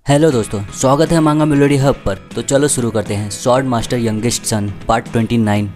Hello दोस्तों, स्वागत है मांगा मेलोडी हब पर। तो चलो शुरू करते हैं sword master youngest son part 29।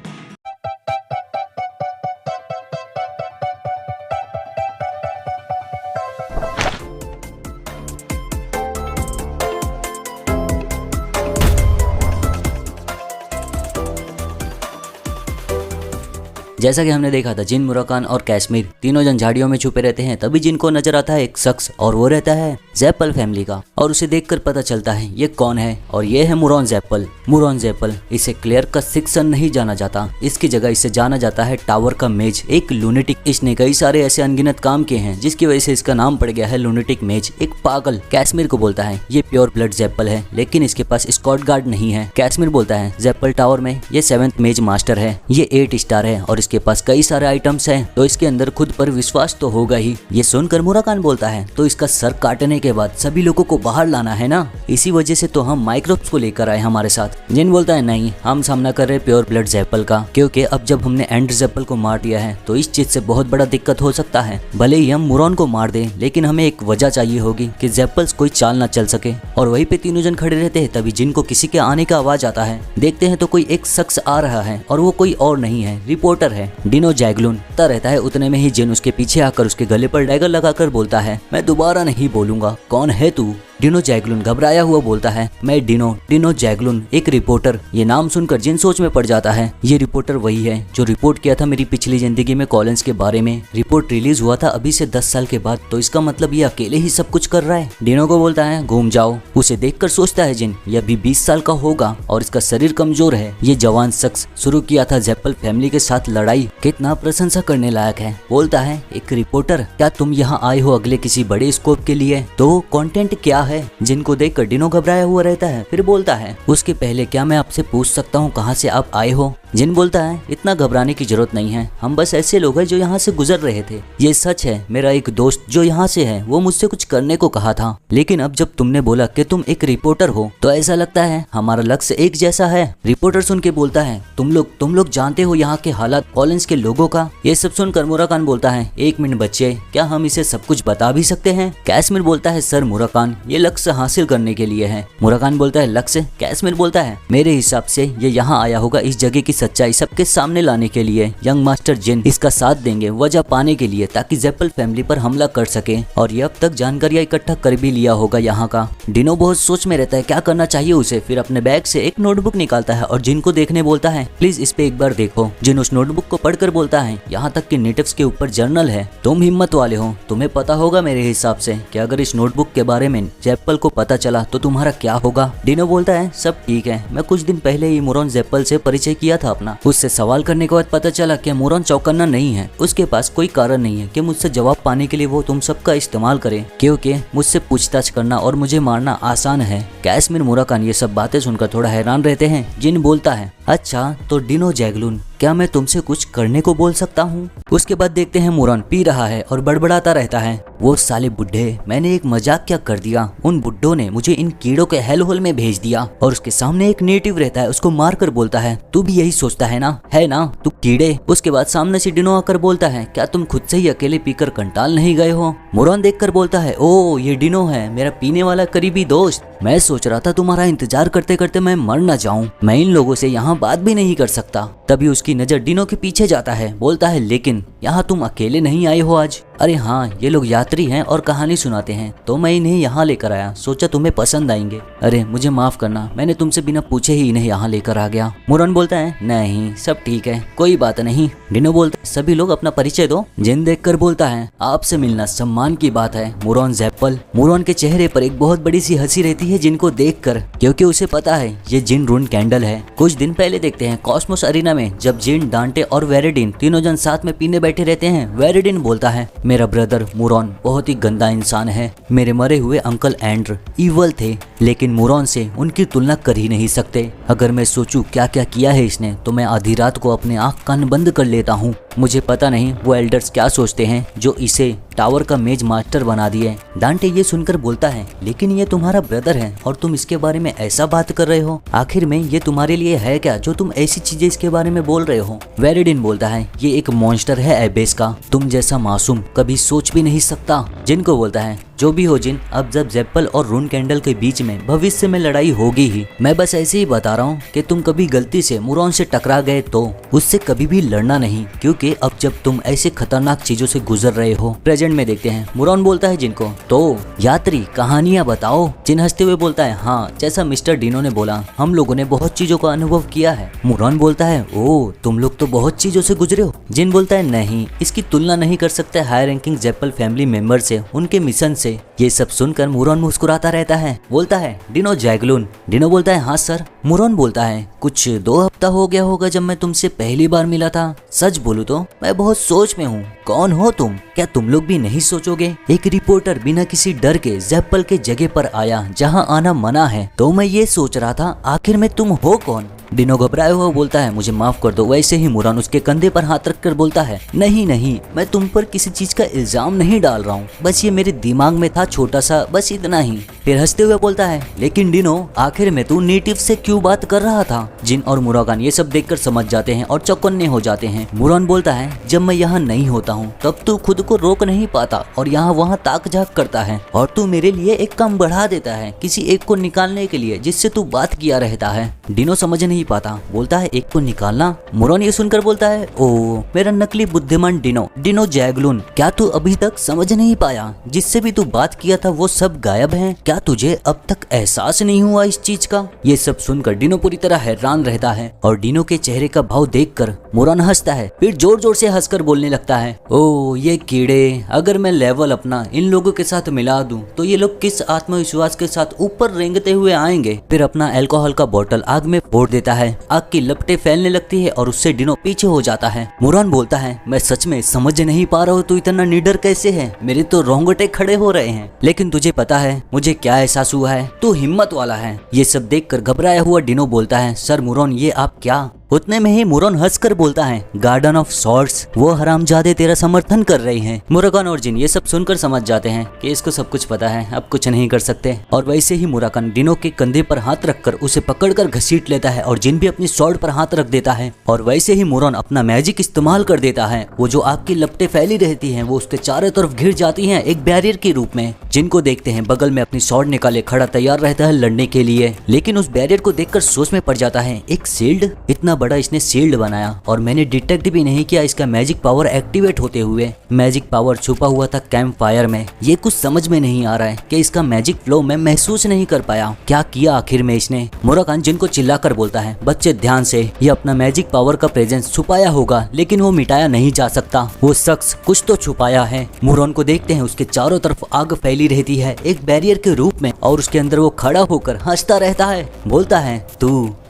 जैसा कि हमने देखा था, जिन, मुराकान और कैश्मीर तीनों जन झाड़ियों में छुपे रहते हैं। तभी जिन को नजर आता है एक शख्स, और वो रहता है ज़ैप्पल फैमिली का। और उसे देखकर पता चलता है ये कौन है, और ये है मुरोन ज़ैप्पल। मुरोन ज़ैप्पल, इसे क्लेयर का सिक्स सन नहीं जाना जाता। इसकी जगह इसे जाना जाता है टावर का मेज, एक लूनेटिक। इसने कई सारे ऐसे अनगिनत काम किए हैं जिसकी वजह से इसका नाम पड़ गया है लूनेटिक मेज। एक पागल कैश्मीर को बोलता है ये प्योर ब्लड ज़ैप्पल है, लेकिन इसके पास स्कॉट गार्ड नहीं है। कैश्मीर बोलता है ज़ैप्पल टावर में ये 7th मेज मास्टर है, ये 8 स्टार है और इसके पास कई सारे आइटम्स हैं, तो इसके अंदर खुद पर विश्वास तो होगा ही। ये सुनकर मुराकान बोलता है तो इसका सर काटने के बाद सभी लोगों को बाहर लाना है ना, इसी वजह से तो हम माइक्रोब्स को लेकर आए हमारे साथ। जिन बोलता है नहीं, हम सामना कर रहे प्योर ब्लड ज़ैप्पल का, क्योंकि अब जब हमने एंड ज़ैप्पल को मार दिया है तो इस चीज से बहुत बड़ा दिक्कत हो सकता है। भले ही हम मुरोन को मार दे, लेकिन हमें एक वजह चाहिए होगी कि ज़ैप्पल्स कोई चाल ना चल सके। और वहीं पे तीनों जन खड़े रहते हैं। तभी जिन को किसी के आने का आवाज आता है। देखते हैं तो कोई एक शख्स आ रहा है, और वो कोई और नहीं है, रिपोर्टर है डिनो जैगलून। रहता है उतने में ही जिन उसके पीछे आकर उसके गले पर डैगर लगाकर बोलता है मैं दोबारा नहीं बोलूंगा, कौन है तू। डिनो जैगलून घबराया हुआ बोलता है मैं डिनो जैगलून, एक रिपोर्टर। ये नाम सुनकर जिन सोच में पड़ जाता है। ये रिपोर्टर वही है जो रिपोर्ट किया था मेरी पिछली जिंदगी में कॉलिंस के बारे में। रिपोर्ट रिलीज हुआ था अभी से 10 साल के बाद, तो इसका मतलब ये अकेले ही सब कुछ कर रहा है। डिनो को बोलता है घूम जाओ। उसे देखकर सोचता है जिन ये अभी 20 साल का होगा और इसका शरीर कमजोर है। ये जवान शख्स शुरू किया था ज़ैप्पल फैमिली के साथ लड़ाई, कितना प्रशंसा करने लायक है। बोलता है एक रिपोर्टर, क्या तुम यहाँ आए हो अगले किसी बड़े स्कोप के लिए? तो कंटेंट क्या है? जिनको देखकर डिनो घबराया हुआ रहता है। फिर बोलता है उसके पहले क्या मैं आपसे पूछ सकता हूँ कहाँ से आप आए हो? जिन बोलता है इतना घबराने की जरूरत नहीं है, हम बस ऐसे लोग हैं जो यहाँ से गुजर रहे थे। ये सच है, मेरा एक दोस्त जो यहाँ से है वो मुझसे कुछ करने को कहा था, लेकिन अब जब तुमने बोला कि तुम एक रिपोर्टर हो तो ऐसा लगता है हमारा लक्ष्य एक जैसा है। रिपोर्टर सुन के बोलता है तुम लोग जानते हो यहाँ के हालात, कॉलिंस के लोगों का? ये सब सुनकर मुराकान बोलता है 1 मिनट बच्चे, क्या हम इसे सब कुछ बता भी सकते हैं? कैश्मीर बोलता है सर मुराकान, ये लक्ष्य हासिल करने के लिए है। मुराकान बोलता है लक्ष्य? कैश्मीर बोलता है मेरे हिसाब से ये यहाँ आया होगा इस जगह की सच्चाई सबके सामने लाने के लिए। यंग मास्टर जिन इसका साथ देंगे वजह पाने के लिए, ताकि ज़ैप्पल फैमिली पर हमला कर सके। और ये अब तक जानकारियां इकट्ठा कर भी लिया होगा यहाँ का। डिनो बहुत सोच में रहता है क्या करना चाहिए उसे। फिर अपने बैग से एक नोटबुक निकालता है और जिन को देखने बोलता है प्लीज इस पे एक बार देखो। जिन उस नोटबुक को पढ़कर बोलता है यहाँ तक कि नेटिव्स के ऊपर जर्नल है। तुम हिम्मत वाले हो, तुम्हें पता होगा मेरे हिसाब से कि अगर इस नोटबुक के बारे में ज़ैप्पल को पता चला तो तुम्हारा क्या होगा? डिनो बोलता है सब ठीक है, मैं कुछ दिन पहले ही मुरोन ज़ैप्पल से परिचय किया था अपना। उससे सवाल करने के बाद पता चला कि मुरोन चौकन्ना नहीं है, उसके पास कोई कारण नहीं है कि मुझसे जवाब पाने के लिए वो तुम सबका इस्तेमाल करे, क्योंकि मुझसे पूछताछ करना और मुझे मारना आसान है। कैश्मीर, मुराकान ये सब बातें सुनकर थोड़ा हैरान रहते हैं। जिन बोलता है अच्छा तो डिनो जैगलून, क्या मैं तुमसे कुछ करने को बोल सकता हूँ? उसके बाद देखते हैं मुरोन पी रहा है और बड़बड़ाता रहता है वो साले बुड्ढे, मैंने एक मजाक क्या कर दिया। उन बुड्ढों ने मुझे इन कीड़ों के हेल होल में भेज दिया। और उसके सामने एक नेटिव रहता है, उसको मार कर बोलता है तू भी यही सोचता है ना तू कीड़े। उसके बाद सामने से डिनो आकर बोलता है क्या तुम खुद से ही अकेले पीकर कंटाल नहीं गए हो? मुरोन देखकर बोलता है ओ ये डिनो है, मेरा पीने वाला करीबी दोस्त। मैं सोच रहा था तुम्हारा इंतजार करते करते मैं मर न जाऊं, मैं इन लोगों से यहाँ बात भी नहीं कर सकता। तभी उसकी नजर डिनो के पीछे जाता है। बोलता है लेकिन यहाँ तुम अकेले नहीं आए हो आज? अरे हाँ, ये लोग यात्री हैं और कहानी सुनाते हैं, तो मैं इन्हें यहाँ लेकर आया, सोचा तुम्हें पसंद आएंगे। अरे मुझे माफ करना, मैंने तुमसे बिना पूछे ही इन्हें यहाँ लेकर आ गया। मुरोन बोलता है नहीं सब ठीक है, कोई बात नहीं। डिनो बोलता है सभी लोग अपना परिचय दो। जिन देखकर बोलता है आपसे मिलना सम्मान की बात है मुरोन ज़ैप्पल। मुरोन के चेहरे पर एक बहुत बड़ी सी हंसी रहती है जिनको देखकर, क्योंकि उसे पता है ये जिन रून कैंडल है। कुछ दिन पहले देखते हैं कॉस्मोस अरीना में, जब जिन, डांटे और वेरेडिन तीनों जन साथ में पीने बैठे रहते हैं। वेरेडिन बोलता है मेरा ब्रदर मुरोन बहुत ही गंदा इंसान है, मेरे मरे हुए अंकल एंड्र इवल थे, लेकिन मुरोन से उनकी तुलना कर ही नहीं सकते। अगर मैं सोचूं क्या क्या किया है इसने तो मैं आधी रात को अपने आँख कान बंद कर लेता हूँ। मुझे पता नहीं वो एल्डर्स क्या सोचते हैं जो इसे टावर का मेज मास्टर बना दिए। डांटे ये सुनकर बोलता है लेकिन ये तुम्हारा ब्रदर है और तुम इसके बारे में ऐसा बात कर रहे हो, आखिर में ये तुम्हारे लिए है क्या जो तुम ऐसी चीजें इसके बारे में बोल रहे हो? वेरेडिन बोलता है ये एक मॉन्स्टर है एबेस का, तुम जैसा मासूम कभी सोच भी नहीं सकता। जिनको बोलता है जो भी हो जिन, अब जब जेप्पल और रून कैंडल के बीच में भविष्य में लड़ाई होगी ही। मैं बस ऐसे ही बता रहा हूँ कि तुम कभी गलती से मुरॉन से टकरा गए तो उससे कभी भी लड़ना नहीं, क्योंकि अब जब तुम ऐसे खतरनाक चीजों से गुजर रहे हो। प्रेजेंट में देखते हैं मुरॉन बोलता है जिन को, तो यात्री कहानियां बताओ। जिन हंसते हुए बोलता है, हाँ जैसा मिस्टर डिनो ने बोला, हम लोगों ने बहुत चीजों का अनुभव किया है। मुरॉन बोलता है, ओ तुम लोग तो बहुत चीजों से गुजरे हो। जिन बोलता है, नहीं इसकी तुलना नहीं कर सकते हाई रैंकिंग जेप्पल फैमिली मेंबर से, उनके मिशन से। ये सब सुनकर मुरॉन मुस्कुराता रहता है, बोलता है, डिनो जैगलून। डिनो बोलता है, हाँ सर। मुरॉन बोलता है, कुछ 2 हफ्ता हो गया होगा जब मैं तुमसे पहली बार मिला था। सच बोलूं तो मैं बहुत सोच में हूँ। कौन हो तुम? क्या तुम लोग भी नहीं सोचोगे? एक रिपोर्टर बिना किसी डर के जेप्पल के जगह पर आया जहाँ आना मना है, तो मैं ये सोच रहा था आखिर में तुम हो कौन? डिनो घबराया हुआ बोलता है, मुझे माफ कर दो। वैसे ही मुरॉन उसके कंधे पर हाथ रखकर बोलता है, नहीं नहीं, मैं तुम पर किसी चीज का इल्जाम नहीं डाल रहा हूँ, बस ये मेरे दिमाग में था छोटा सा, बस इतना ही। फिर हंसते हुए बोलता है, लेकिन डिनो आखिर में तू नेटिव से क्यों बात कर रहा था? जिन और मुराकान ये सब देखकर समझ जाते हैं और चौकन्ने हो जाते हैं। मुरॉन बोलता है, जब मैं यहाँ नहीं होता हूँ तब तू खुद को रोक नहीं पाता और यहाँ वहाँ ताक झाक करता है, और तू मेरे लिए एक काम बढ़ा देता है किसी एक को निकालने के लिए जिससे तू बात किया रहता है। डिनो समझ नहीं पाता, बोलता है, एक को निकालना? मुरॉन ये सुनकर बोलता है, ओ मेरा नकली बुद्धिमान डिनो जैगलून, क्या तू अभी तक समझ नहीं पाया? जिससे भी तू बात किया था वो सब गायब है। क्या तुझे अब तक एहसास नहीं हुआ इस चीज का? ये सब सुनकर डिनो पूरी तरह हैरान रहता है और डिनो के चेहरे का भाव देखकर मुरॉन हंसता है, फिर जोर जोर से हंसकर बोलने लगता है, ओ ये कीड़े, अगर मैं लेवल अपना इन लोगों के साथ मिला दूं तो ये लोग किस आत्मविश्वास के साथ ऊपर रेंगते हुए आएंगे। फिर अपना अल्कोहल का बोतल आग में फोड़ देता है, आग की लपटें फैलने लगती है और उससे डिनो पीछे हो जाता है। मुरॉन बोलता है, मैं सच में समझ नहीं पा रहा हूँ तू इतना निडर कैसे है, मेरे तो रोंगटे खड़े हो रहे हैं। लेकिन तुझे पता है मुझे क्या एहसास हुआ है? तू हिम्मत वाला है। ये सब देखकर घबराया हुआ डिनो बोलता है, सर मुरॉन ये आप क्या? उतने में ही मुरॉन हंसकर बोलता है, गार्डन ऑफ सॉर्ड्स, वो हरामजादे तेरा समर्थन कर रहे हैं। मुराकान और जिन ये सब सुनकर समझ जाते हैं कि इसको सब कुछ पता है, अब कुछ नहीं कर सकते। और वैसे ही मुराकान डिनो के कंधे पर हाथ रखकर उसे पकड़कर घसीट लेता है और जिन भी अपनी स्वॉर्ड पर हाथ रख देता है। और वैसे ही मुरॉन अपना मैजिक इस्तेमाल कर देता है, वो जो आग की लपटें फैली रहती हैं वो उसके चारों तरफ घिर जाती हैं एक बैरियर के रूप में। जिनको देखते हैं बगल में अपनी स्वॉर्ड निकाले खड़ा तैयार रहता है लड़ने के लिए, लेकिन उस बैरियर को देखकर सोच में पड़ जाता है, एक शील्ड, इतना बड़ा इसने शील्ड बनाया और मैंने डिटेक्ट भी नहीं किया इसका मैजिक पावर एक्टिवेट होते हुए। मैजिक पावर छुपा हुआ था कैंप फायर में। ये कुछ समझ में नहीं आ रहा है कि इसका मैजिक फ्लो मैं महसूस नहीं कर पाया। क्या किया आखिर में इसने? मुराकान जिनको चिल्लाकर बोलता है, बच्चे ध्यान से, ये अपना मैजिक पावर का प्रेजेंस छुपाया होगा लेकिन वो मिटाया नहीं जा सकता। वो शख्स कुछ तो छुपाया है। मुरॉन को देखते हैं, उसके चारों तरफ आग फैली रहती है एक बैरियर के रूप में और उसके अंदर वो खड़ा होकर हंसता रहता है, बोलता है,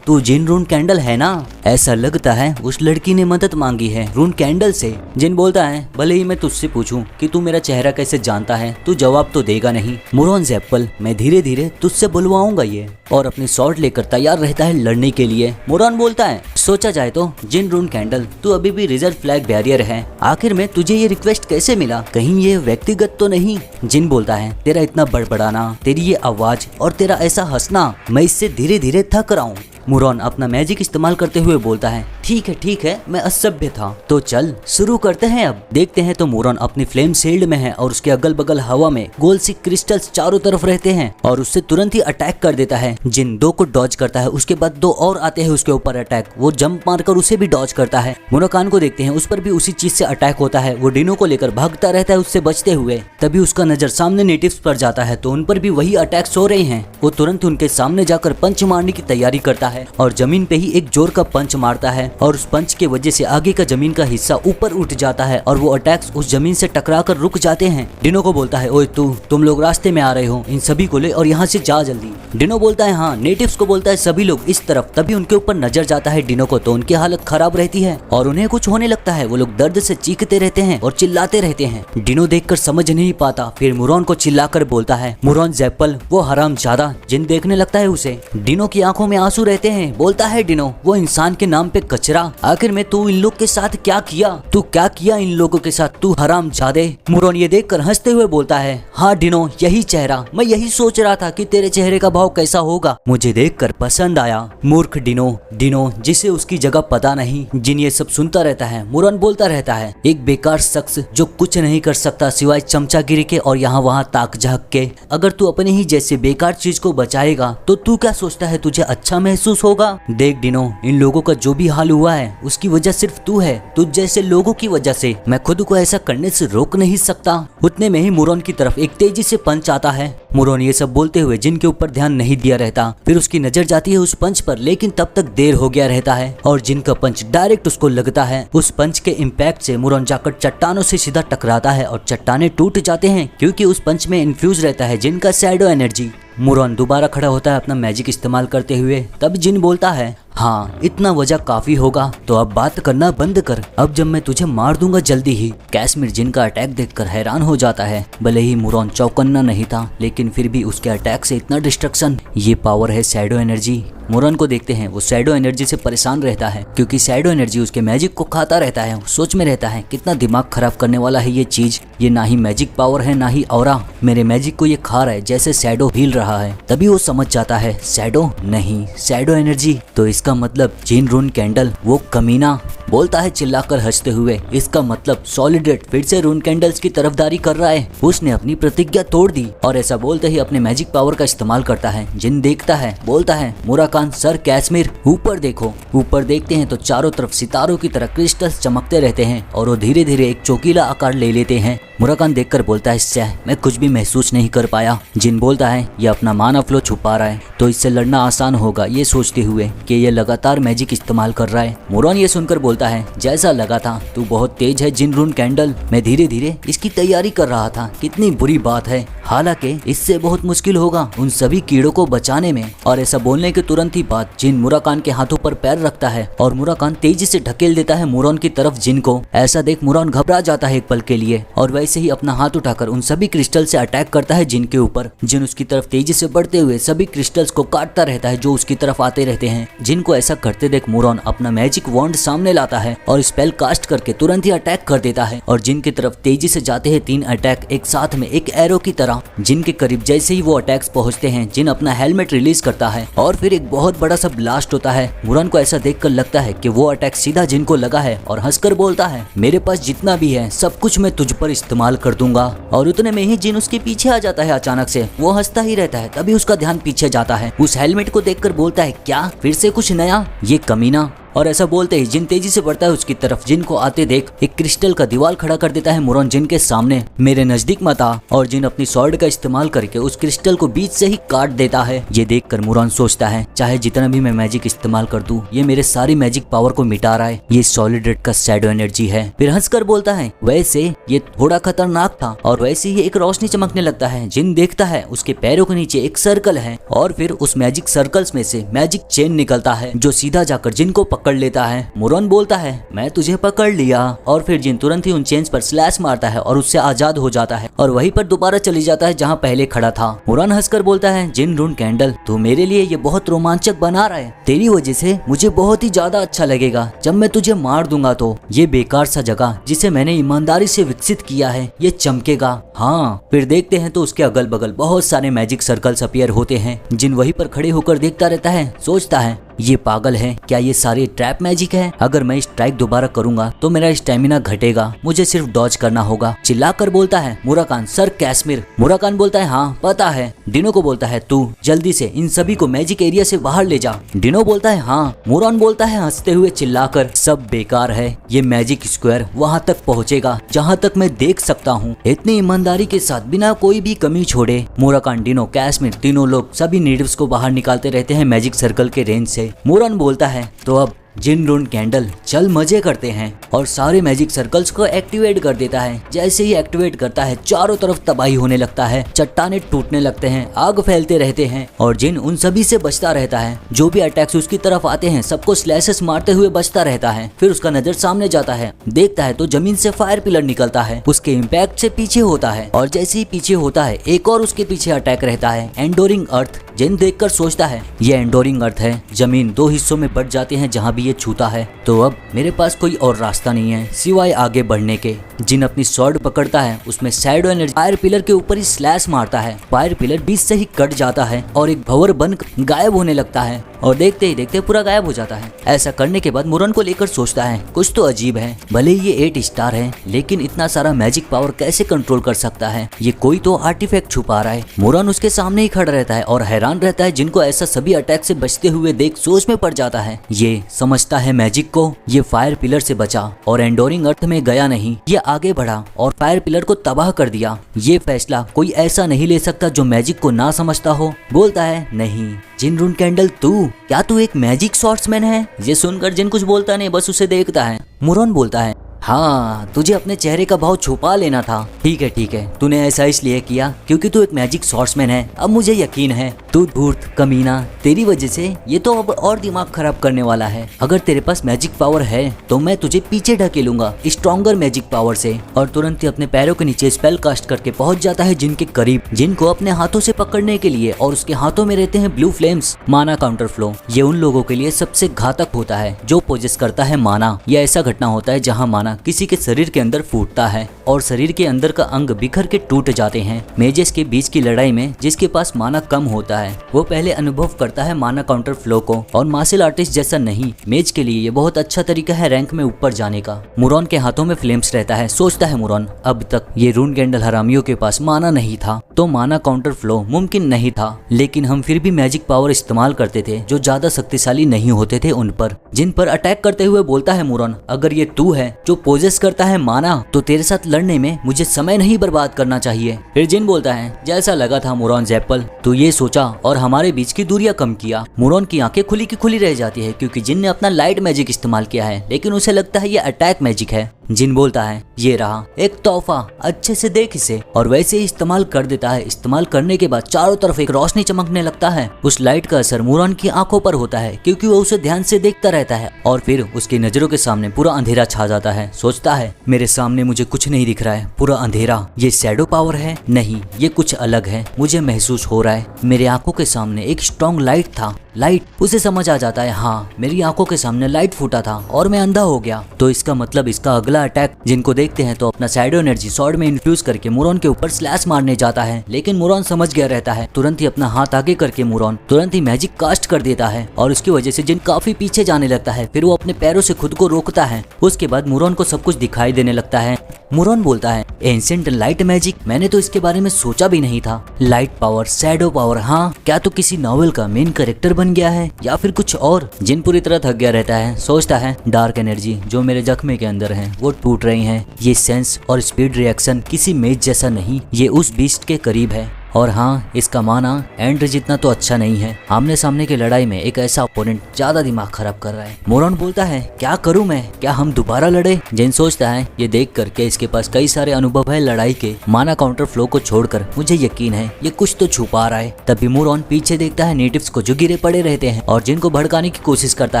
तू जिन रून कैंडल है ना? ऐसा लगता है उस लड़की ने मदद मांगी है रून कैंडल से। जिन बोलता है, भले ही मैं तुझसे पूछूं कि तू मेरा चेहरा कैसे जानता है, तू जवाब तो देगा नहीं। मुरॉन जेप्पल, मैं धीरे धीरे तुझसे बुलवाऊंगा ये। और अपनी स्वॉर्ड लेकर तैयार रहता है लड़ने के लिए। मुरॉन बोलता है, सोचा जाए तो जिन रून कैंडल, तू अभी भी रिजर्व फ्लैग बैरियर है। आखिर में तुझे ये रिक्वेस्ट कैसे मिला? कहीं ये व्यक्तिगत तो नहीं? जिन बोलता है, तेरा इतना बड़बड़ाना, तेरी ये आवाज और तेरा ऐसा हंसना, मैं इससे धीरे धीरे थक रहा हूँ। मुरॉन अपना मैजिक इस्तेमाल करते हुए बोलता है, ठीक है, मैं असभ्य था, तो चल शुरू करते हैं। अब देखते हैं तो मुरॉन अपनी फ्लेम शील्ड में है और उसके अगल बगल हवा में गोल सी क्रिस्टल्स चारों तरफ रहते हैं और उससे तुरंत ही अटैक कर देता है। जिन 2 को डॉज करता है, उसके बाद 2 और आते हैं उसके ऊपर अटैक, वो जंप मारकर उसे भी डॉज करता है। मुराकान को देखते हैं, उस पर भी उसी चीज से अटैक होता है। वो डिनो को लेकर भागता रहता है उससे बचते हुए। तभी उसका नजर सामने नेटिव्स पर जाता है तो उन पर भी वही अटैक्स हो रहे हैं। वो तुरंत उनके सामने जाकर पंच मारने की तैयारी करता है और जमीन पे ही एक जोर का पंच मारता है और उस पंच के वजह से आगे का जमीन का हिस्सा ऊपर उठ जाता है और वो अटैक्स उस जमीन से टकराकर रुक जाते हैं। डिनो को बोलता है, ओए तुम लोग रास्ते में आ रहे हो, इन सभी को ले और यहाँ से जा जल्दी। डिनो बोलता है, हाँ। नेटिव्स को बोलता है, सभी लोग इस तरफ। तभी उनके ऊपर नजर जाता है डिनो को, तो उनकी हालत खराब रहती है और उन्हें कुछ होने लगता है। वो लोग दर्द से चीखते रहते हैं और चिल्लाते रहते हैं। डिनो देखकर समझ नहीं पाता, फिर मुरॉन को चिल्लाकर बोलता है, मुरॉन जेप्पल, वो हरामजादा। जिन देखने लगता है उसे। डिनो की आंखों में आंसू रहते हैं। बोलता है डिनो, वो इंसान के नाम पे कचरा कचरा, आखिर में तू इन लोग के साथ क्या किया? तू क्या किया इन लोगों के साथ, तू हरामजादे। मुरॉन ये देखकर हंसते हुए बोलता है, हाँ डिनो, यही चेहरा, मैं यही सोच रहा था कि तेरे चेहरे का भाव कैसा होगा, मुझे देखकर पसंद आया। मूर्ख डिनो, डिनो जिसे उसकी जगह पता नहीं। जिन ये सब सुनता रहता है। मुरॉन बोलता रहता है, एक बेकार शख्स जो कुछ नहीं कर सकता सिवाय चमचागिरी के और यहाँ वहाँ ताक झाक के। अगर तू अपने ही जैसे बेकार चीज को बचाएगा तो तू क्या सोचता है तुझे अच्छा महसूस होगा? देख डिनो, इन लोगों का जो भी हाल हुआ है उसकी वजह सिर्फ तू है। तुझ जैसे लोगों की वजह से मैं खुद को ऐसा करने से रोक नहीं सकता। उतने में ही मुरॉन की तरफ एक तेजी से पंच आता है। मुरॉन ये सब बोलते हुए जिन के ऊपर ध्यान नहीं दिया रहता। फिर उसकी नजर जाती है उस पंच पर, लेकिन तब तक देर हो गया रहता है और जिन का पंच डायरेक्ट उसको लगता है। उस पंच के इम्पैक्ट से मुरॉन जाकर चट्टानों से सीधा टकराता है और चट्टाने टूट जाते हैं क्योंकि उस पंच में इन्फ्यूज रहता है जिन का शैडो एनर्जी। मुरॉन दोबारा खड़ा होता है अपना मैजिक इस्तेमाल करते हुए। तब जिन बोलता है, हाँ इतना वजह काफी होगा, तो अब बात करना बंद कर, अब जब मैं तुझे मार दूंगा जल्दी ही। कैसमिर जिन का अटैक देखकर हैरान हो जाता है। भले ही मुरॉन चौकन्ना नहीं था, लेकिन फिर भी उसके अटैक से इतना डिस्ट्रक्शन, ये पावर है शैडो एनर्जी। मुरॉन को देखते हैं, वो शैडो एनर्जी से परेशान रहता है क्योंकि शैडो एनर्जी उसके मैजिक को खाता रहता है। सोच में रहता है कितना दिमाग खराब करने वाला है ये चीज, ये ना ही मैजिक पावर है ना ही ऑरा, मेरे मैजिक को ये खा रहा है जैसे शैडो हील रहा है। तभी वो समझ जाता है शैडो नहीं, शैडो एनर्जी, तो इसका मतलब जिन रून कैंडल वो कमीना। बोलता है चिल्लाकर हंसते हुए, इसका मतलब सॉलिडेट फिर से रून कैंडल्स की तरफदारी कर रहा है, उसने अपनी प्रतिज्ञा तोड़ दी। और ऐसा बोलते ही अपने मैजिक पावर का इस्तेमाल करता है। जिन देखता है, बोलता है, मुराकान सर कैसमिर ऊपर देखो। ऊपर देखते हैं तो चारों तरफ सितारों की तरह क्रिस्टल्स चमकते रहते हैं और वो धीरे धीरे एक चौकीला आकार ले लेते हैं। मुराकान देखकर बोलता है, इससे मैं कुछ भी महसूस नहीं कर पाया। जिन बोलता है, ये अपना माना फ्लो छुपा रहा है तो इससे लड़ना आसान होगा, ये सोचते हुए कि ये लगातार मैजिक इस्तेमाल कर रहा है। मुरॉन ये सुनकर बोलता है, जैसा लगा था तू बहुत तेज है जिन रून कैंडल, मैं धीरे धीरे इसकी तैयारी कर रहा था, कितनी बुरी बात है, हालांकि इससे बहुत मुश्किल होगा उन सभी कीड़ों को बचाने में। और ऐसा बोलने के तुरंत ही बाद जिन मुराकान के हाथों पर पैर रखता है और मुराकान तेजी से ढकेल देता है मुरॉन की तरफ जिन को। ऐसा देख मुरॉन घबरा जाता है एक पल के लिए और वैसे ही अपना हाथ उठाकर उन सभी क्रिस्टल से अटैक करता है जिन के ऊपर। जिन उसकी तरफ तेजी से बढ़ते हुए सभी क्रिस्टल्स को काटता रहता है जो उसकी तरफ आते रहते हैं। जिन को ऐसा करते देख मुरॉन अपना मैजिक वॉन्ड सामने लाता है और स्पेल कास्ट करके तुरंत ही अटैक कर देता है और जिन की तरफ तेजी से जाते हैं 3 अटैक एक साथ में एक एरो की तरह। जिन के करीब जैसे ही वो अटैक्स पहुंचते हैं, जिन अपना हेलमेट रिलीज करता है और फिर एक बहुत बड़ा सा ब्लास्ट होता है। मुरॉन को ऐसा देखकर लगता है कि वो अटैक सीधा जिन को लगा है और हंसकर बोलता है, मेरे पास जितना भी है सब कुछ मैं तुझ पर इस्तेमाल कर दूंगा। और उतने में ही जिन उसके पीछे आ जाता है अचानक से। वो हंसता ही रहता है, तभी उसका ध्यान पीछे जाता है। उस हेलमेट को देखकर बोलता है, क्या फिर से कुछ नया, ये कमीना। और ऐसा बोलते ही जिन तेजी से बढ़ता है उसकी तरफ। जिन को आते देख एक क्रिस्टल का दीवार खड़ा कर देता है मुरॉन जिन के सामने, मेरे नजदीक मत आ। और जिन अपनी स्वॉर्ड का इस्तेमाल करके उस क्रिस्टल को बीच से ही काट देता है। ये देखकर मुरॉन सोचता है, चाहे जितना भी मैं मैजिक इस्तेमाल कर दूं, ये मेरे सारी मैजिक पावर को मिटा रहा है, ये सॉलिडेट का शैडो एनर्जी है। फिर हंसकर बोलता है, वैसे ये थोड़ा खतरनाक था। और वैसे ही एक रोशनी चमकने लगता है। जिन देखता है उसके पैरों के नीचे एक सर्कल है और फिर उस मैजिक सर्कल्स में से मैजिक चेन निकलता है जो सीधा जाकर जिन को पकड़ लेता है। मुरॉन बोलता है, मैं तुझे पकड़ लिया। और फिर जिन तुरंत ही उन चेन्स पर स्लैश मारता है और उससे आजाद हो जाता है और वहीं पर दोबारा चली जाता है जहां पहले खड़ा था। मुरॉन हंसकर बोलता है, जिन रून कैंडल, तू मेरे लिए ये बहुत रोमांचक बना रहा है, तेरी वजह से मुझे बहुत ही ज्यादा अच्छा लगेगा जब मैं तुझे मार दूंगा तो ये बेकार सा जगह जिसे मैंने ईमानदारी से विकसित किया है ये चमकेगा। हाँ, फिर देखते हैं तो उसके अगल बगल बहुत सारे मैजिक सर्कल्स अपीयर होते हैं। जिन वहीं पर खड़े होकर देखता रहता है, सोचता है, ये पागल है, क्या ये सारे ट्रैप मैजिक है? अगर मैं स्ट्राइक दोबारा करूंगा तो मेरा स्टेमिना घटेगा, मुझे सिर्फ डॉज करना होगा। चिल्लाकर बोलता है मुराकान, सर कैसमिर। मुराकान बोलता है, हाँ पता है। डिनो को बोलता है, तू जल्दी से इन सभी को मैजिक एरिया से बाहर ले जा। डिनो बोलता है, हाँ। मुरॉन बोलता है हंसते हुए चिल्लाकर, सब बेकार है, ये मैजिक स्क्वायर वहाँ तक पहुँचेगा जहाँ तक मैं देख सकता हूँ। इतनी ईमानदारी के साथ बिना कोई भी कमी छोड़े मुराकान, डिनो, कैसमिर तीनों लोग सभी नीडल्स को बाहर निकालते रहते हैं मैजिक सर्कल के रेंज से। मुरॉन बोलता है, तो अब जिन रून कैंडल, चल मजे करते हैं। और सारे मैजिक सर्कल्स को एक्टिवेट कर देता है। जैसे ही एक्टिवेट करता है चारों तरफ तबाही होने लगता है, चट्टाने टूटने लगते हैं, आग फैलते रहते हैं और जिन उन सभी से बचता रहता है। जो भी अटैक्स उसकी तरफ आते हैं सबको स्लैशेस मारते हुए बचता रहता है। फिर उसका नजर सामने जाता है, देखता है तो जमीन से फायर पिलर निकलता है, उसके इम्पैक्ट से पीछे होता है और जैसे ही पीछे होता है एक और उसके पीछे अटैक रहता है, एंडोरिंग अर्थ। जिन देखकर सोचता है, ये एंडोरिंग अर्थ है, जमीन 2 हिस्सों में बट जाते हैं जहाँ भी ये छूता है तो अब मेरे पास कोई और रास्ता नहीं है सिवाय आगे बढ़ने के। जिन अपनी स्वॉर्ड पकड़ता है, उसमें शैडो एनर्जी फायर पिलर के ऊपर ही स्लैश मारता है। फायर पिलर बीच से ही कट जाता है और एक भंवर बन गायब होने लगता है और देखते ही देखते पूरा गायब हो जाता है। ऐसा करने के बाद मुरन को लेकर सोचता है कुछ तो अजीब है, भले ही ये 8 स्टार है लेकिन इतना सारा मैजिक पावर कैसे कंट्रोल कर सकता है, ये कोई तो आर्टिफैक्ट छुपा रहा है। मुरन उसके सामने ही खड़ा रहता है और हैरान रहता है। जिनको ऐसा सभी अटैक से बचते हुए देख सोच में पड़ जाता है। ये समझता है मैजिक को, ये फायर पिलर से बचा और एंडोरिंग अर्थ में गया नहीं, ये आगे बढ़ा और फायर पिलर को तबाह कर दिया। ये फैसला कोई ऐसा नहीं ले सकता जो मैजिक को ना समझता हो। बोलता है नहीं जिन रून कैंडल, क्या तू एक मैजिक सॉर्ट्समैन है? ये सुनकर जिन कुछ बोलता नहीं, बस उसे देखता है। मुरन बोलता है हाँ, तुझे अपने चेहरे का भाव छुपा लेना था। ठीक है, तूने ऐसा इसलिए किया क्योंकि तू एक मैजिक सॉर्ट्समैन है। अब मुझे यकीन है तू धूर्त कमीना, तेरी वजह से ये तो अब और दिमाग खराब करने वाला है। अगर तेरे पास मैजिक पावर है तो मैं तुझे पीछे ढकेलूंगा स्ट्रॉन्गर मैजिक पावर से। और तुरंत ही अपने पैरों के नीचे स्पेल कास्ट करके पहुंच जाता है जिनके करीब, जिनको अपने हाथों से पकड़ने के लिए। और उसके हाथों में रहते हैं ब्लू फ्लेम्स, माना काउंटर फ्लो। ये उन लोगों के लिए सबसे घातक होता है जो पोजेस करता है माना। यह ऐसा घटना होता है जहाँ माना किसी के शरीर के अंदर फूटता है और शरीर के अंदर का अंग बिखर के टूट जाते हैं। मेजेस के बीच की लड़ाई में जिसके पास माना कम होता है वो पहले अनुभव करता है माना काउंटर फ्लो को। और मार्शल आर्टिस्ट जैसा नहीं, मेज के लिए ये बहुत अच्छा तरीका है रैंक में ऊपर जाने का। मुरॉन के हाथों में फ्लेम्स रहता है। सोचता है मुरॉन अब तक ये रून कैंडल हरामियों के पास माना नहीं था तो माना काउंटर फ्लो मुमकिन नहीं था, लेकिन हम फिर भी मैजिक पावर इस्तेमाल करते थे जो ज्यादा शक्तिशाली नहीं होते थे उन पर, जिन पर अटैक करते हुए बोलता है मुरॉन अगर ये तू है जो पोजेस करता है माना तो तेरे साथ लड़ने में मुझे समय नहीं बर्बाद करना चाहिए। फिर जिन बोलता है जैसा लगा था मुरॉन ज़ेप्पल, तू ये सोचा और हमारे बीच की दूरियां कम किया। मुरॉन की आंखें खुली की खुली रह जाती है क्योंकि जिन ने अपना लाइट मैजिक इस्तेमाल किया है लेकिन उसे लगता है ये अटैक मैजिक है। जिन बोलता है ये रहा एक तोहफा, अच्छे से देख इसे। और वैसे ही इस्तेमाल कर देता है। इस्तेमाल करने के बाद चारों तरफ एक रोशनी चमकने लगता है। उस लाइट का असर मुरॉन की आंखों पर होता है क्योंकि वो उसे ध्यान से देखता रहता है और फिर उसकी नजरों के सामने पूरा अंधेरा छा जाता है। सोचता है मेरे सामने मुझे कुछ नहीं दिख रहा है, पूरा अंधेरा। ये शैडो पावर है? नहीं, ये कुछ अलग है। मुझे महसूस हो रहा है मेरे आंखों के सामने एक स्ट्रॉन्ग लाइट था। लाइट, उसे समझ आ जाता है हाँ मेरी आंखों के सामने लाइट फूटा था और मैं अंधा हो गया। तो इसका मतलब इसका अगला अटैक जिनको देखते हैं तो अपना शैडो एनर्जी स्वॉर्ड में इन्फ्यूज करके मुरॉन के ऊपर स्लैश मारने जाता है, लेकिन मुरॉन समझ गया रहता है। तुरंत ही अपना हाथ आगे करके मुरॉन तुरंत ही मैजिक कास्ट कर देता है और उसकी वजह से जिन काफी पीछे जाने लगता है। फिर वो अपने पैरों से खुद को रोकता है। उसके बाद मुरॉन को सब कुछ दिखाई देने लगता है। मुरॉन बोलता है एंशिएंट लाइट मैजिक, मैंने तो इसके बारे में सोचा भी नहीं था। लाइट पावर, शैडो पावर, हाँ क्या तो किसी नॉवेल का मेन कैरेक्टर बन गया है या फिर कुछ और। जिन पूरी तरह थक गया रहता है। सोचता है डार्क एनर्जी जो मेरे जख्मे के अंदर है वो टूट रही है। ये सेंस और स्पीड रिएक्शन किसी मेज जैसा नहीं, ये उस बीस्ट के करीब है। और हाँ, इसका माना एंड जितना तो अच्छा नहीं है। आमने सामने की लड़ाई में एक ऐसा ओपोनेंट ज्यादा दिमाग खराब कर रहा है। मुरॉन बोलता है क्या करूं मैं, क्या हम दोबारा लड़े? जिन सोचता है ये देख करके इसके पास कई सारे अनुभव है लड़ाई के, माना काउंटर फ्लो को छोड़कर मुझे यकीन है ये कुछ तो छुपा रहा है। तभी मुरॉन पीछे देखता है नेटिव्स को जो गिरे पड़े रहते हैं और जिनको भड़काने की कोशिश करता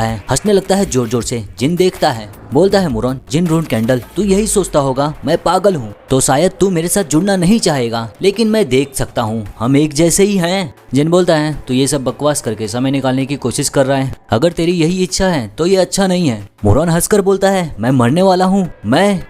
है। हंसने लगता है जोर जोर से। जिन देखता है, बोलता है मुरॉन जिन रून कैंडल, तू यही सोचता होगा मैं पागल हूँ तो शायद तू मेरे साथ जुड़ना नहीं चाहेगा, लेकिन मैं देख सकता हूँ हम एक जैसे ही हैं। जिन बोलता है तू ये सब बकवास करके समय निकालने की कोशिश कर रहा है, अगर तेरी यही इच्छा है तो ये अच्छा नहीं है। मुरॉन हंसकर बोलता है मैं मरने वाला हूँ,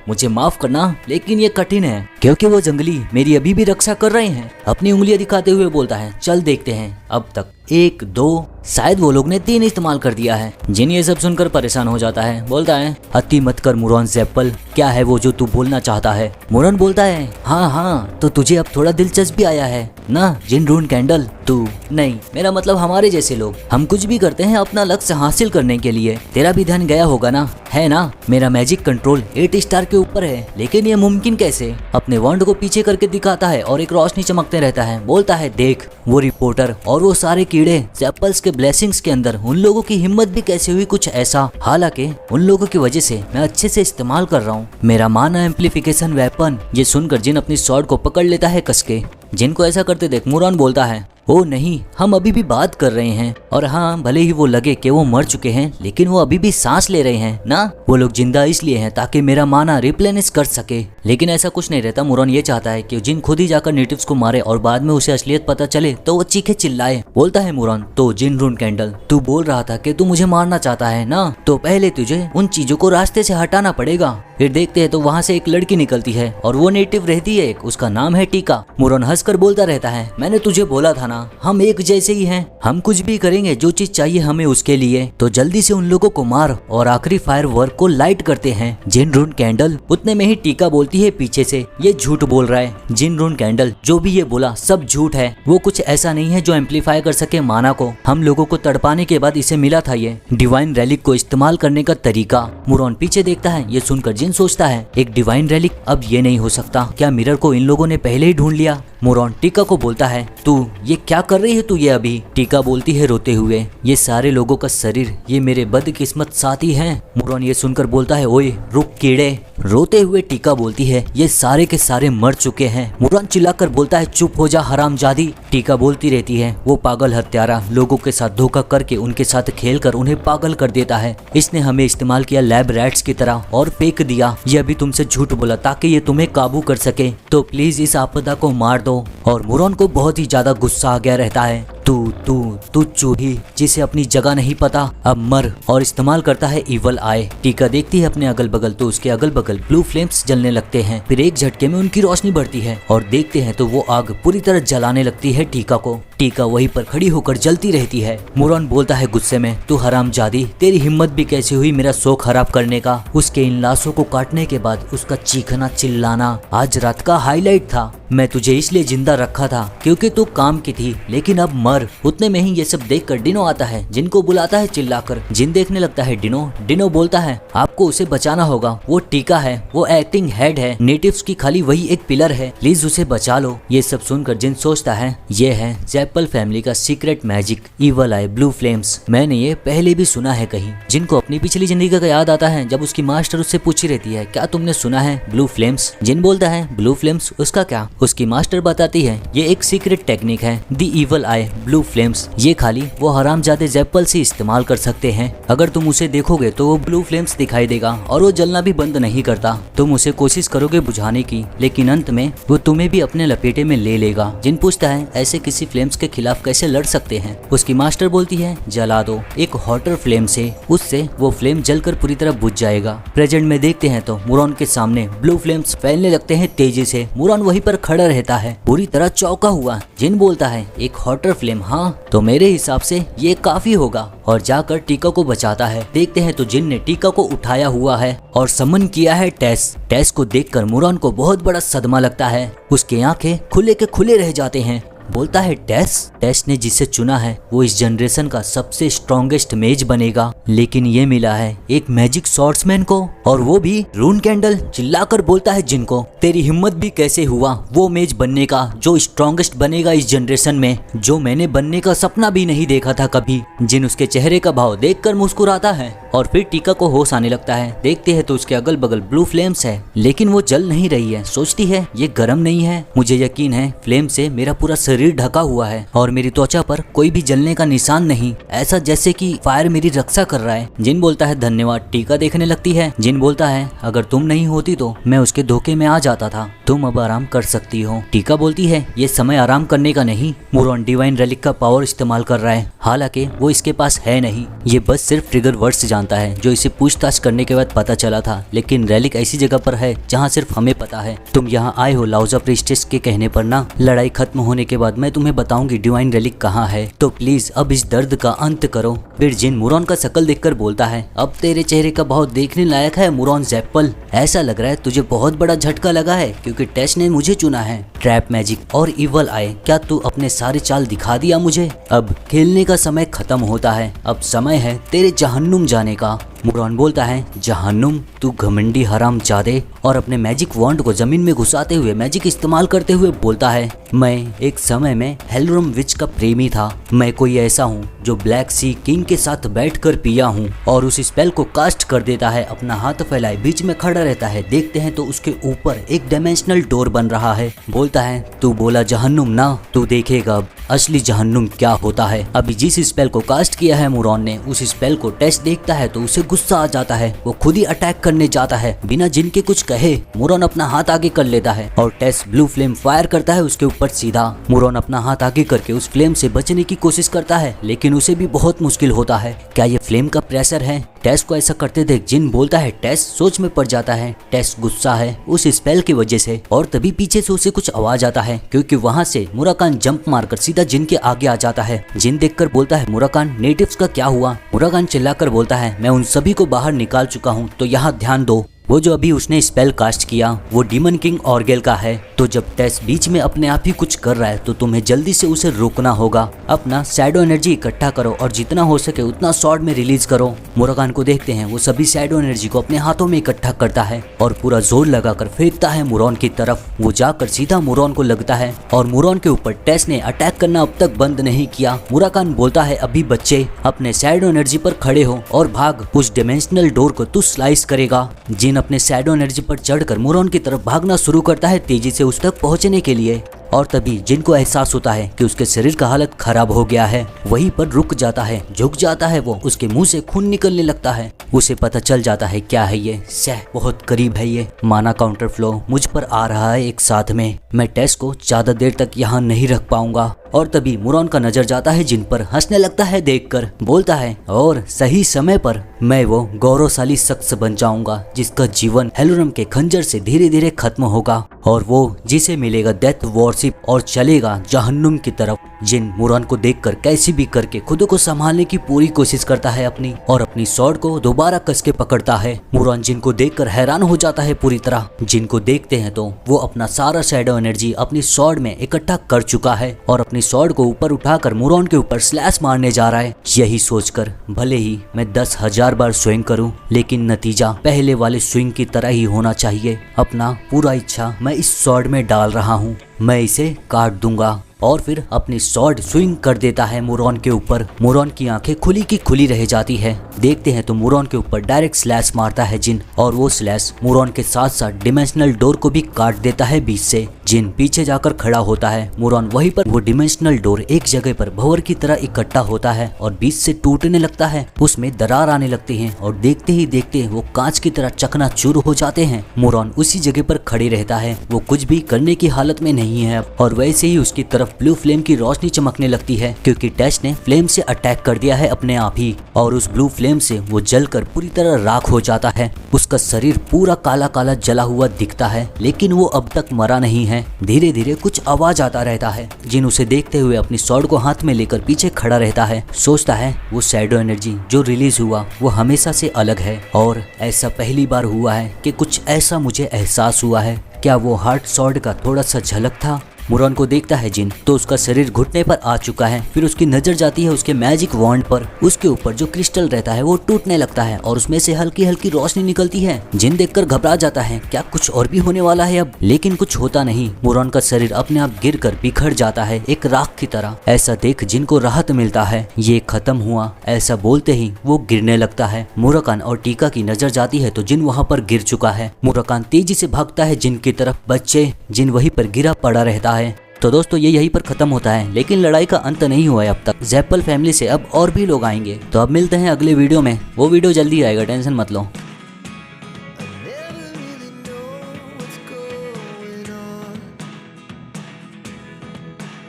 मुझे माफ करना लेकिन ये कठिन है क्योंकि वो जंगली मेरी अभी भी रक्षा कर रहे हैं। अपनी उंगलियां दिखाते हुए बोलता है चल देखते हैं अब तक 1 2, शायद वो लोग ने 3 इस्तेमाल कर दिया है। जिन ये सब सुनकर परेशान हो जाता है। बोलता है अति मत कर मुरॉन ज़ेप्पल, क्या है वो जो तू बोलना चाहता है? मुरॉन बोलता है हाँ तो तुझे अब थोड़ा दिलचस्पी आया है ना जिन रून कैंडल? तू नहीं, मेरा मतलब हमारे जैसे लोग, हम कुछ भी करते हैं अपना लक्ष्य हासिल करने के लिए। तेरा भी ध्यान गया होगा ना, है ना? मेरा मैजिक कंट्रोल 8 स्टार के ऊपर है, लेकिन ये मुमकिन कैसे? अपने वॉन्ड को पीछे करके दिखाता है और एक रोशनी चमकते रहता है। बोलता है देख वो रिपोर्टर और वो सारे कीड़े ज़ेप्पल्स के ब्लेसिंग्स के अंदर, उन लोगों की हिम्मत भी कैसे हुई कुछ ऐसा। हालांकि उन लोगों की वजह से मैं अच्छे से इस्तेमाल कर रहा हूँ मेरा माना एम्प्लीफिकेशन वेपन। ये सुनकर जिन अपनी स्वॉर्ड को पकड़ लेता है कसके। जिन को ऐसा करते देख मुरॉन बोलता है ओ नहीं, हम अभी भी बात कर रहे हैं, और हाँ भले ही वो लगे कि वो मर चुके हैं लेकिन वो अभी भी सांस ले रहे हैं ना। वो लोग जिंदा इसलिए हैं ताकि मेरा माना रिप्लेनिश कर सके, लेकिन ऐसा कुछ नहीं रहता। मुरॉन ये चाहता है कि जिन खुद ही जाकर नेटिव्स को मारे और बाद में उसे असलियत पता चले तो वो चीखे चिल्लाए। बोलता है मुरॉन, तो जिन रून कैंडल तू बोल रहा था कि तू मुझे मारना चाहता है ना, तो पहले तुझे उन चीजों को रास्ते से हटाना पड़ेगा। फिर देखते हैं तो वहाँ से एक लड़की निकलती है और वो नेटिव रहती है एक, उसका नाम है टीका। मुरॉन हंसकर बोलता रहता है, मैंने तुझे बोला था ना हम एक जैसे ही हैं, हम कुछ भी करेंगे जो चीज चाहिए हमें उसके लिए, तो जल्दी से उन लोगों को मार। और आखिरी फायर वर्क को लाइट करते हैं। जिन रून कैंडल। उतने में ही टीका बोलती है पीछे से, ये झूठ बोल रहा है जिन रून कैंडल, जो भी ये बोला सब झूठ है, वो कुछ ऐसा नहीं है जो एम्पलीफाई कर सके माना को। हम लोगों को तड़पाने के बाद इसे मिला था ये डिवाइन रैलिक को इस्तेमाल करने का तरीका। मुरॉन पीछे देखता है, ये सुनकर जिन सोचता है एक डिवाइन रैलिक, अब ये नहीं हो सकता, क्या मिरर को इन लोगों ने पहले ही ढूंढ लिया। मुरॉन टीका को बोलता है, तू ये क्या कर रही है तू ये अभी। टीका बोलती है रोते हुए, ये सारे लोगों का शरीर ये मेरे बदकिस्मत साथी हैं। मुरॉन ये सुनकर बोलता है, ओए रुक कीड़े। रोते हुए टीका बोलती है, ये सारे के सारे मर चुके हैं। मुरॉन चिल्लाकर बोलता है, चुप हो जा हरामजादी। टीका बोलती रहती है, वो पागल हत्यारा लोगों के साथ धोखा करके उनके साथ खेलकर उन्हें पागल कर देता है। इसने हमें इस्तेमाल किया लैब रैट्स की तरह और फेंक दिया। ये अभी तुमसे झूठ बोला ताकि ये तुम्हें काबू कर सके, तो प्लीज इस आपदा को मार दो। और मुरॉन को बहुत ही ज्यादा गुस्सा आ गया रहता है। तू चूही जिसे अपनी जगह नहीं पता, अब मर। और इस्तेमाल करता है इवल आई। टीका देखती है अपने अगल बगल तो उसके अगल बगल ब्लू फ्लेम्स जलने लगते हैं। फिर एक झटके में उनकी रोशनी बढ़ती है और देखते हैं तो वो आग पूरी तरह जलाने लगती है टीका को। टीका वहीं पर खड़ी होकर जलती रहती है। मुरॉन बोलता है गुस्से में, तू हरामजादी, तेरी हिम्मत भी कैसे हुई मेरा शौक खराब करने का। उसके इन लाशों को काटने के बाद उसका चीखना चिल्लाना आज रात का हाईलाइट था। मैं तुझे इसलिए जिंदा रखा था क्योंकि तू काम की थी, लेकिन अब मर। उतने में ही ये सब देखकर डिनो आता है, जिनको बुलाता है चिल्लाकर। जिन देखने लगता है डिनो बोलता है, आपको उसे बचाना होगा, वो टीका है, वो एक्टिंग हेड है, नेटिव्स की खाली वही एक पिलर है, प्लीज उसे बचा लो। ये सब सुनकर जिन सोचता है, ये है ज़ैप्पल फैमिली का सीक्रेट मैजिक इवल आई ब्लू फ्लेम्स। मैंने ये पहले भी सुना है कहीं। जिनको अपनी पिछली जिंदगी का याद आता है जब उसकी मास्टर उससे पूछी रहती है, क्या तुमने सुना है ब्लू फ्लेम्स। जिन बोलता है, ब्लू फ्लेम्स उसका क्या। उसकी मास्टर बताती है, ये एक सीक्रेट टेक्निक है, the evil I blue flames. ये खाली वो हरामजादे ज़ैप्पल से इस्तेमाल कर सकते हैं। अगर तुम उसे देखोगे तो वो ब्लू फ्लेम्स दिखाई देगा और वो जलना भी बंद नहीं करता। तुम उसे कोशिश करोगे बुझाने की, लेकिन अंत में वो तुम्हें भी अपने लपेटे में ले लेगा। जिन पूछता है, ऐसे किसी फ्लेम्स के खिलाफ कैसे लड़ सकते हैं। उसकी मास्टर बोलती है, जला दो एक हॉटर फ्लेम से, उससे वो फ्लेम जलकर पूरी तरह बुझ जाएगा। प्रेजेंट में देखते हैं तो मुरॉन के सामने ब्लू फ्लेम्स फैलने लगते हैं तेजी से। मुरॉन वहीं पर खड़ा रहता है पूरी तरह चौंका हुआ। जिन बोलता है, एक हॉटर फ्लेम, हाँ तो मेरे हिसाब से ये काफी होगा, और जाकर टीका को बचाता है। देखते हैं तो जिन ने टीका को उठाया हुआ है और समन किया है टेस को देखकर मुरॉन को बहुत बड़ा सदमा लगता है। उसके आंखें खुले के खुले रह जाते हैं। बोलता है, टेस ने जिसे चुना है वो इस जनरेशन का सबसे स्ट्रॉन्गेस्ट मेज बनेगा, लेकिन ये मिला है एक मैजिक स्वॉर्ड्समैन को, और वो भी रून कैंडल। चिल्लाकर बोलता है जिनको, तेरी हिम्मत भी कैसे हुआ वो मेज बनने का जो स्ट्रॉन्गेस्ट बनेगा इस जनरेशन में, जो मैंने बनने का सपना भी नहीं देखा था कभी। जिन उसके चेहरे का भाव देखकर मुस्कुराता है और फिर टीका को होश आने लगता है। देखते हैं तो उसके अगल बगल ब्लू फ्लेम्स है, लेकिन वो जल नहीं रही है। सोचती है, ये गर्म नहीं है, मुझे यकीन है फ्लेम से मेरा पूरा शरीर ढका हुआ है और मेरी त्वचा पर कोई भी जलने का निशान नहीं, ऐसा जैसे कि फायर मेरी रक्षा कर रहा है। जिन बोलता है, धन्यवाद। टीका देखने लगती है। जिन बोलता है, अगर तुम नहीं होती तो मैं उसके धोखे में आ जाता था, तुम अब आराम कर सकती हो। टीका बोलती है, ये समय आराम करने का नहीं, मुरॉन डिवाइन रेलिक का पावर इस्तेमाल कर रहा है, हालांकि वो इसके पास है नहीं, ये बस सिर्फ ट्रिगर वर्ड्स जानता है जो इसे पूछताछ करने के बाद पता चला था। लेकिन रेलिक ऐसी जगह पर है जहाँ सिर्फ हमें पता है। तुम यहाँ आए हो लाउजा प्रीस्टेस के कहने पर ना, लड़ाई खत्म होने के बाद मैं तुम्हें बताऊंगी डिवाइन रेलिक कहाँ है, तो प्लीज अब इस दर्द का अंत करो। फिर जिन मुरॉन का शकल देखकर बोलता है, अब तेरे चेहरे का भाव देखने लायक है मुरॉन ज़ैप्पल। ऐसा लग रहा है तुझे बहुत बड़ा झटका लगा है क्योंकि टेस ने मुझे चुना है। ट्रैप मैजिक और इवल आई, क्या तू अपने सारे चाल दिखा दिया मुझे। अब खेलने का समय खत्म होता है, अब समय है तेरे जहन्नुम जाने का। मुरान बोलता है, जहन्नुम तू घमंडी हरामजादे, और अपने मैजिक वॉन्ड को जमीन में घुसाते हुए मैजिक इस्तेमाल करते हुए बोलता है, मैं एक समय में हेलरोम विच का प्रेमी था। मैं कोई ऐसा हूँ जो ब्लैक सी किंग के साथ बैठकर पिया हूँ। और उस स्पेल को कास्ट कर देता है, अपना हाथ फैलाए बीच में खड़ा रहता है। देखते हैं तो उसके ऊपर एक डायमेंशनल डोर बन रहा है। बोलता है, तू बोला जहन्नुम ना, तू देखेगा अब असली जहन्नुम क्या होता है। अभी जिस स्पेल को कास्ट किया है मुरान ने, उस स्पेल को टेस देखता है तो उसे गुस्सा आ जाता है। वो खुद ही अटैक करने जाता है। बिना जिन के कुछ कहे मुरान अपना हाथ आगे कर लेता है और टेस ब्लू फ्लेम फायर करता है उसके ऊपर सीधा। मुरान अपना हाथ आगे करके उस फ्लेम से बचने की कोशिश करता है, लेकिन उसे भी बहुत मुश्किल होता है। क्या ये फ्लेम का प्रेशर है? टेस को ऐसा करते देख जिन बोलता है, टेस सोच में पड़ जाता है। टेस गुस्सा है उस स्पेल की वजह से, और तभी पीछे से उसे कुछ आवाज आता है, क्योंकि वहाँ से मुराकान जंप मारकर सीधा जिन के आगे आ जाता है। जिन देखकर बोलता है, मुराकान नेटिव्स का क्या हुआ? मुराकान चिल्लाकर बोलता है, मैं उन सभी को बाहर निकाल चुका हूँ, तो यहाँ ध्यान दो। वो जो अभी उसने स्पेल कास्ट किया वो डीमन किंग ऑर्गेल का है। तो जब टेस बीच में अपने आप ही कुछ कर रहा है तो तुम्हें जल्दी से उसे रोकना होगा। अपना शैडो एनर्जी इकट्ठा करो और जितना हो सके उतना स्वॉर्ड में रिलीज करो। मुराकान को देखते हैं वो सभी शैडो एनर्जी को अपने हाथों में इकट्ठा करता है और पूरा जोर लगाकर फेंकता है मुरान की तरफ। वो जाकर सीधा मुरान को लगता है और मुरान के ऊपर टेस ने अटैक करना अब तक बंद नहीं किया। मुराकान बोलता है, अभी बच्चे अपने शैडो एनर्जी पर खड़े हो और भाग, उस डिमेंशनल डोर को तू स्लाइस करेगा। जिन अपने शैडो एनर्जी पर चढ़कर मुरान की तरफ भागना शुरू करता है तेजी से उस तक पहुंचने के लिए। और तभी जिनको एहसास होता है कि उसके शरीर का हालत खराब हो गया है, वहीं पर रुक जाता है, झुक जाता है। वो उसके मुंह से खून निकलने लगता है। उसे पता चल जाता है क्या है ये, सह बहुत करीब है ये। माना काउंटर फ्लो मुझ पर आ रहा है एक साथ में। मैं टेस को ज्यादा देर तक यहाँ नहीं रख पाऊंगा। और तभी मुरान का नजर जाता है जिन पर, हंसने लगता है देखकर। बोलता है, और सही समय पर मैं वो गौरवशाली शख्स बन जाऊंगा जिसका जीवन हेलोरम के खंजर से धीरे धीरे खत्म होगा, और वो जिसे मिलेगा डेथ वॉरशिप और चलेगा जहन्नुम की तरफ। जिन मुरान को देखकर कैसे भी करके खुद को संभालने की पूरी कोशिश करता है अपनी, और अपनी स्वॉर्ड को दोबारा कस के पकड़ता है। मुरान जिन को देखकर हैरान हो जाता है पूरी तरह। जिन को देखते हैं तो वो अपना सारा शैडो एनर्जी अपनी स्वॉर्ड में इकट्ठा कर चुका है और अपनी स्वॉर्ड को ऊपर उठाकर मुरान के ऊपर स्लैश मारने जा रहा है। यही सोचकर भले ही मैं 10,000 बार स्विंग करूं, लेकिन नतीजा पहले वाले स्विंग की तरह ही होना चाहिए। अपना पूरा इच्छा मैं इस स्वॉर्ड में डाल रहा हूँ, मैं इसे काट दूंगा। और फिर अपनी स्वॉर्ड स्विंग कर देता है मुरान के ऊपर। मुरान की आंखें खुली की खुली रह जाती है। देखते हैं तो मुरान के ऊपर डायरेक्ट स्लैश मारता है जिन, और वो स्लैश मुरान के साथ साथ डिमेंशनल डोर को भी काट देता है बीच से। जिन पीछे जाकर खड़ा होता है। मुरान वहीं पर वो डिमेंशनल डोर एक जगह पर भंवर की तरह इकट्ठा होता है और बीच से टूटने लगता है। उसमें दरार आने लगती है और देखते ही देखते वो कांच की तरह चकनाचूर हो जाते हैं। मुरान उसी जगह पर खड़े रहता है। वो कुछ भी करने की हालत में नहीं है अब, और वैसे ही उसकी तरफ ब्लू फ्लेम की रोशनी चमकने लगती है, क्योंकि टेस ने फ्लेम से अटैक कर दिया है अपने आप ही, और उस ब्लू फ्लेम से वो जलकर पूरी तरह राख हो जाता है। उसका शरीर पूरा काला काला जला हुआ दिखता है, लेकिन वो अब तक मरा नहीं है। धीरे धीरे कुछ आवाज आता रहता है। जिन उसे देखते हुए अपनी स्वॉर्ड को हाथ में लेकर पीछे खड़ा रहता है। सोचता है वो शैडो एनर्जी जो रिलीज हुआ वो हमेशा से अलग है, और ऐसा पहली बार हुआ है कि कुछ ऐसा मुझे एहसास हुआ है। क्या वो हार्ट स्वॉर्ड का थोड़ा सा झलक था? मुरान को देखता है जिन तो उसका शरीर घुटने पर आ चुका है। फिर उसकी नजर जाती है उसके मैजिक वॉन्ड पर। उसके ऊपर जो क्रिस्टल रहता है वो टूटने लगता है और उसमें से हल्की हल्की रोशनी निकलती है। जिन देखकर घबरा जाता है, क्या कुछ और भी होने वाला है अब? लेकिन कुछ होता नहीं। मुरान का शरीर अपने आप गिरकर बिखर जाता है एक राख की तरह। ऐसा देख जिन को राहत मिलता है, ये खत्म हुआ। ऐसा बोलते ही वो गिरने लगता है। मुराकान और टीका की नजर जाती है तो जिन वहाँ पर गिर चुका है। मुराकान तेजी से भागता है जिन की तरफ। बच्चे जिन वहीं पर गिरा पड़ा रहता है। तो दोस्तों ये यहीं पर खत्म होता है, लेकिन लड़ाई का अंत नहीं हुआ है अब तक। ज़ैप्पल फैमिली से अब और भी लोग आएंगे। तो अब मिलते हैं अगले वीडियो में। वो वीडियो जल्दी आएगा, टेंशन मत लो।